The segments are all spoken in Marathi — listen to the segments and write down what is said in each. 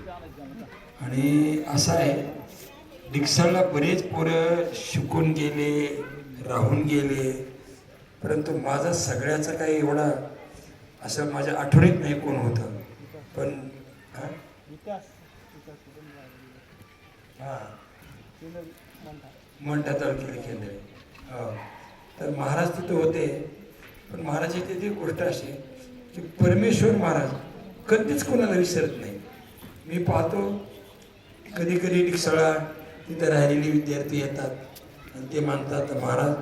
आणि असं आहे, डिक्सनला बरेच पोरं शिकून गेले, राहून गेले, परंतु माझा सगळ्याचा काही एवढा असं माझ्या आठवणीत नाही कोण होतं. पण हां मंठा तालुक्याला केंद्र आहे. हो, तर महाराज तिथे होते. पण महाराजाची ती गोष्ट अशी की परमेश्वर महाराज कधीच कोणाला विसरत नाही. मी पाहतो कधी कधी डिक्सळा तिथे राहिलेले विद्यार्थी येतात आणि ते मानतात महाराज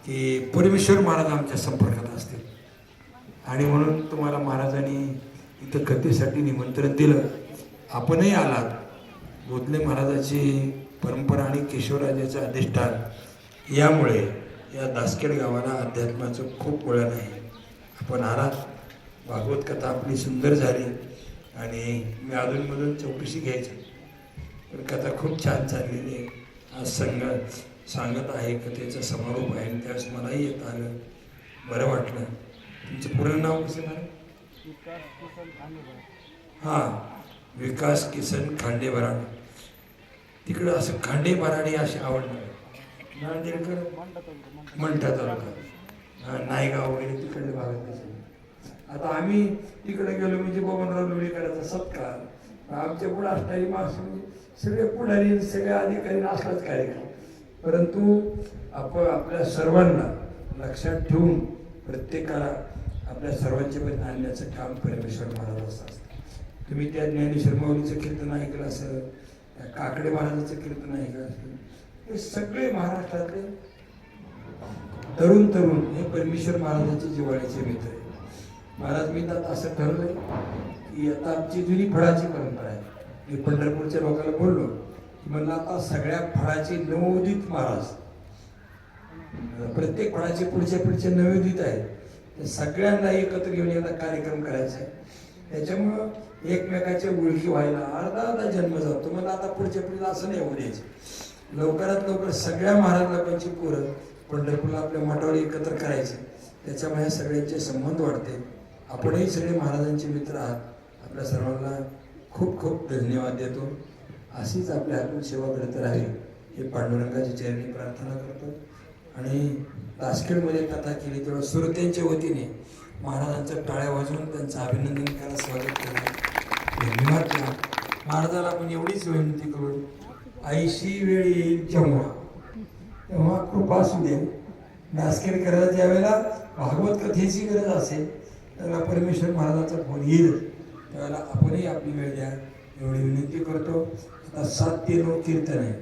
की परमेश्वर महाराज आमच्या संपर्कात असतील, आणि म्हणून तुम्हाला महाराजांनी इथं कथेसाठी निमंत्रण दिलं. आपणही आलात. बोधले महाराजाची परंपरा आणि केशवराजाचं अधिष्ठान यामुळे या दासखेड गावाला अध्यात्माचं खूप वळण आहे. आपण आलात, भागवत कथा आपली सुंदर झाली आणि मी अधूनमधून चौकशी घ्यायची, पण कथा खूप छान चाललेली आहे. आज सांगत आहे कथेचा समारोप आहे आणि त्यावेळेस मलाही येत आलं, बरं वाटलं. तुमचं पूर्ण नाव कसं आहे? हां, विकास किसन खांडे बराड. तिकडं असं खांडे बराडे असे आवडणार. नांदेडकर मंठा तालुका, नायगाव वगैरे तिकडले भागात नसेल. आता आम्ही तिकडे गेलो म्हणजे बबनराव लोणीकरांचा सत्कार, आमच्या पुढे असणारी माणसं सगळे पुढारी, सगळे अधिकारी असलाच कार्यक्रम. परंतु आपण आपल्या सर्वांना लक्षात ठेवून प्रत्येकाला आपल्या सर्वांच्या पर्यंत आणण्याचं काम परमेश्वर महाराजाचं असतं. तुम्ही त्या ज्ञानेश्वर माऊलीचं कीर्तन ऐकलं असेल, त्या काकडे महाराजाचं कीर्तन ऐकलं असेल, हे सगळे महाराष्ट्रातले तरुण हे परमेश्वर महाराजांचे जिव्हाळ्याचे मित्र आहे. महाराज मी तर असं ठरवलंय की आता आमची जुनी फळाची परंपरा आहे. मी पंढरपूरच्या लोकांना बोललो की म्हणलं आता सगळ्या फळाचे नवोदित महाराज, प्रत्येक फळाचे पुढचे नवोदित आहेत, त्या सगळ्यांना एकत्र घेऊन एकदा कार्यक्रम करायचा आहे. त्याच्यामुळं एकमेकाच्या ओळखी व्हायला अर्धा जन्म जातो. मला आता पुढच्या पिढीला असं नाही होऊ द्यायचं. लवकरात लवकर सगळ्या महाराज लोकांची पोरं पंढरपूरला आपल्या मठावर एकत्र करायचे. त्याच्यामुळे सगळ्यांचे संबंध वाढते. आपणही सगळे महाराजांचे मित्र आहात. आपल्या सर्वांना खूप खूप धन्यवाद देतो. अशीच आपल्या हातून सेवा करत राहावी हे पांडुरंगाच्या चरणी प्रार्थना करतो. आणि दासखेडमध्ये कथा केली तेव्हा श्रोत्यांच्या वतीने महाराजांच्या टाळ्या वाजवून त्यांचं अभिनंदन करायला स्वागत केलं, धन्यवाद केला. महाराजाला आपण एवढीच विनंती करू, आईशी वेळ येईल तेव्हा कृपा असू दे. दासखेडकरांना ज्या वेळेला भागवत कथेची गरज असेल त्याला परमेश्वर महाराजांचा फोन येईल, त्यावेळेला आपणही आपली वेळ द्या एवढी विनंती करतो. आता 7 ते 9 कीर्तन आहे.